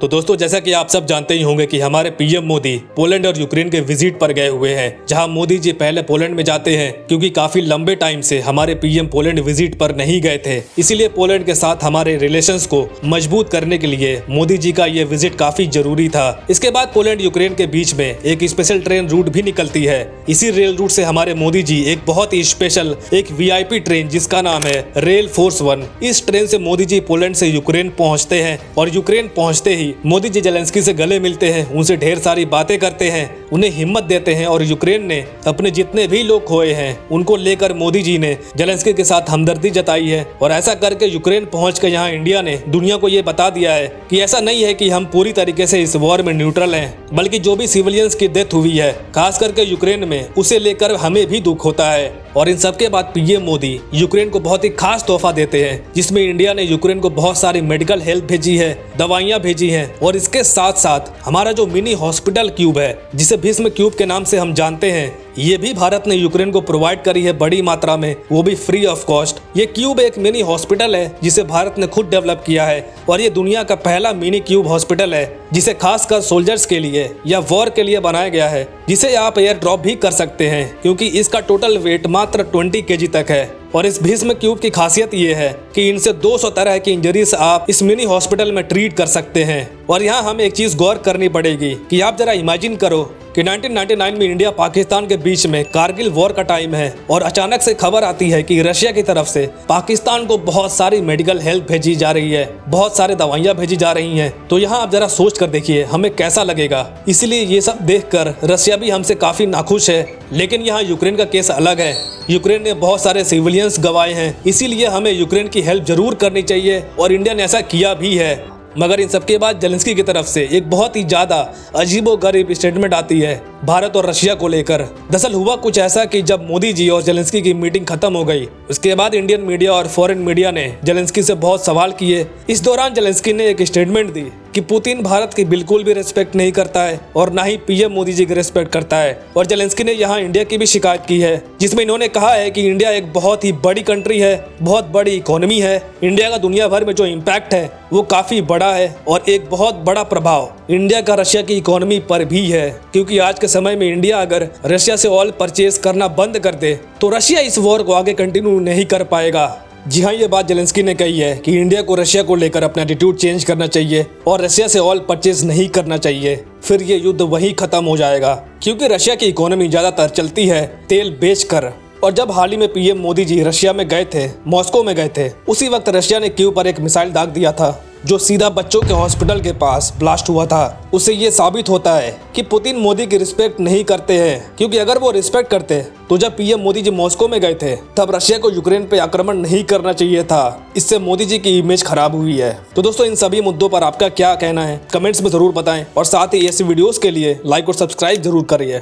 तो दोस्तों, जैसा कि आप सब जानते ही होंगे कि हमारे पीएम मोदी पोलैंड और यूक्रेन के विजिट पर गए हुए हैं, जहां मोदी जी पहले पोलैंड में जाते हैं क्योंकि काफी लंबे टाइम से हमारे पीएम पोलैंड विजिट पर नहीं गए थे। इसीलिए पोलैंड के साथ हमारे रिलेशंस को मजबूत करने के लिए मोदी जी का ये विजिट काफी जरूरी था। इसके बाद पोलैंड यूक्रेन के बीच में एक स्पेशल ट्रेन रूट भी निकलती है। इसी रेल रूट से हमारे मोदी जी एक बहुत ही स्पेशल एक वीआईपी ट्रेन जिसका नाम है रेल फोर्स 1, इस ट्रेन से मोदी जी पोलैंड से यूक्रेन पहुंचते हैं और यूक्रेन पहुंचते ही मोदी जी जेलेंस्की से गले मिलते हैं, उनसे ढेर सारी बातें करते हैं, उन्हें हिम्मत देते हैं और यूक्रेन ने अपने जितने भी लोग खोए हैं उनको लेकर मोदी जी ने जेलेंस्की के साथ हमदर्दी जताई है। और ऐसा करके यूक्रेन पहुंचकर यहाँ इंडिया ने दुनिया को ये बता दिया है कि ऐसा नहीं है कि हम पूरी तरीके से इस वॉर में न्यूट्रल हैं, बल्कि जो भी सिविलियंस की डेथ हुई है खास करके यूक्रेन में, उसे लेकर हमें भी दुख होता है। और इन सबके बाद पीएम मोदी यूक्रेन को बहुत ही खास तोहफा देते हैं, जिसमें इंडिया ने यूक्रेन को बहुत सारी मेडिकल हेल्प भेजी है, दवाइयां भेजी हैं और इसके साथ साथ हमारा जो मिनी हॉस्पिटल क्यूब है, जिसे भीष्म क्यूब के नाम से हम जानते हैं, ये भी भारत ने यूक्रेन को प्रोवाइड करी है बड़ी मात्रा में, वो भी फ्री ऑफ कॉस्ट। ये क्यूब एक मिनी हॉस्पिटल है जिसे भारत ने खुद डेवलप किया है और ये दुनिया का पहला मिनी क्यूब हॉस्पिटल है जिसे खासकर सोल्जर्स के लिए या वॉर के लिए बनाया गया है, जिसे आप एयर ड्रॉप भी कर सकते हैं क्योंकि इसका टोटल वेट मात्र 20 kg तक है। और इस भीष्म क्यूब की खासियत ये है कि इनसे 200 तरह की इंजरीज आप इस मिनी हॉस्पिटल में ट्रीट कर सकते हैं। और यहाँ हमें एक चीज गौर करनी पड़ेगी कि आप जरा इमेजिन करो कि 1999 में इंडिया पाकिस्तान के बीच में कारगिल वॉर का टाइम है और अचानक से खबर आती है कि रशिया की तरफ से पाकिस्तान को बहुत सारी मेडिकल हेल्प भेजी जा रही है, बहुत सारे दवाइयां भेजी जा रही हैं। तो यहाँ आप जरा सोच कर देखिए हमें कैसा लगेगा। इसलिए ये सब देखकर रशिया भी हमसे काफी नाखुश है। लेकिन यहाँ यूक्रेन का केस अलग है। यूक्रेन ने बहुत सारे सिविलियंस गंवाए हैं, इसीलिए हमें यूक्रेन की हेल्प जरूर करनी चाहिए और इंडिया ने ऐसा किया भी है। मगर इन सबके बाद जेलेंस्की की तरफ से एक बहुत ही ज्यादा अजीबोगरीब स्टेटमेंट आती है भारत और रशिया को लेकर। दरअसल हुआ कुछ ऐसा कि जब मोदी जी और जेलेंस्की की मीटिंग खत्म हो गई, उसके बाद इंडियन मीडिया और फॉरेन मीडिया ने जेलेंस्की से बहुत सवाल किए। इस दौरान जेलेंस्की ने एक स्टेटमेंट दी कि पुतिन भारत की बिल्कुल भी रिस्पेक्ट नहीं करता है और ना ही पीएम मोदी जी की रिस्पेक्ट करता है। और जेलेंस्की ने यहाँ इंडिया की भी शिकायत की है, जिसमें इन्होंने कहा है कि इंडिया एक बहुत ही बड़ी कंट्री है, बहुत बड़ी इकोनॉमी है, इंडिया का दुनिया भर में जो इम्पैक्ट है वो काफी बड़ा है और एक बहुत बड़ा प्रभाव इंडिया का रशिया की इकोनॉमी पर भी है। क्योंकि आज के समय में इंडिया अगर रशिया से ऑयल परचेज करना बंद कर दे तो रशिया इस वॉर को आगे कंटिन्यू नहीं कर पाएगा। जी हाँ, ये बात जेलेंस्की ने कही है कि इंडिया को रशिया को लेकर अपना एटीट्यूड चेंज करना चाहिए और रशिया से ऑयल परचेज नहीं करना चाहिए, फिर ये युद्ध वहीं खत्म हो जाएगा। क्योंकि रशिया की इकोनॉमी ज्यादातर चलती है तेल बेचकर। और जब हाल ही में पीएम मोदी जी रशिया में गए थे, मॉस्को में गए थे, उसी वक्त रशिया ने कीव पर एक मिसाइल दाग दिया था जो सीधा बच्चों के हॉस्पिटल के पास ब्लास्ट हुआ था। उससे ये साबित होता है कि पुतिन मोदी की रिस्पेक्ट नहीं करते हैं, क्योंकि अगर वो रिस्पेक्ट करते तो जब पीएम मोदी जी मॉस्को में गए थे तब रशिया को यूक्रेन पे आक्रमण नहीं करना चाहिए था। इससे मोदी जी की इमेज खराब हुई है। तो दोस्तों, इन सभी मुद्दों पर आपका क्या कहना है कमेंट्स में जरूर बताएं और साथ ही ऐसी वीडियोस के लिए लाइक और सब्सक्राइब जरूर करिए।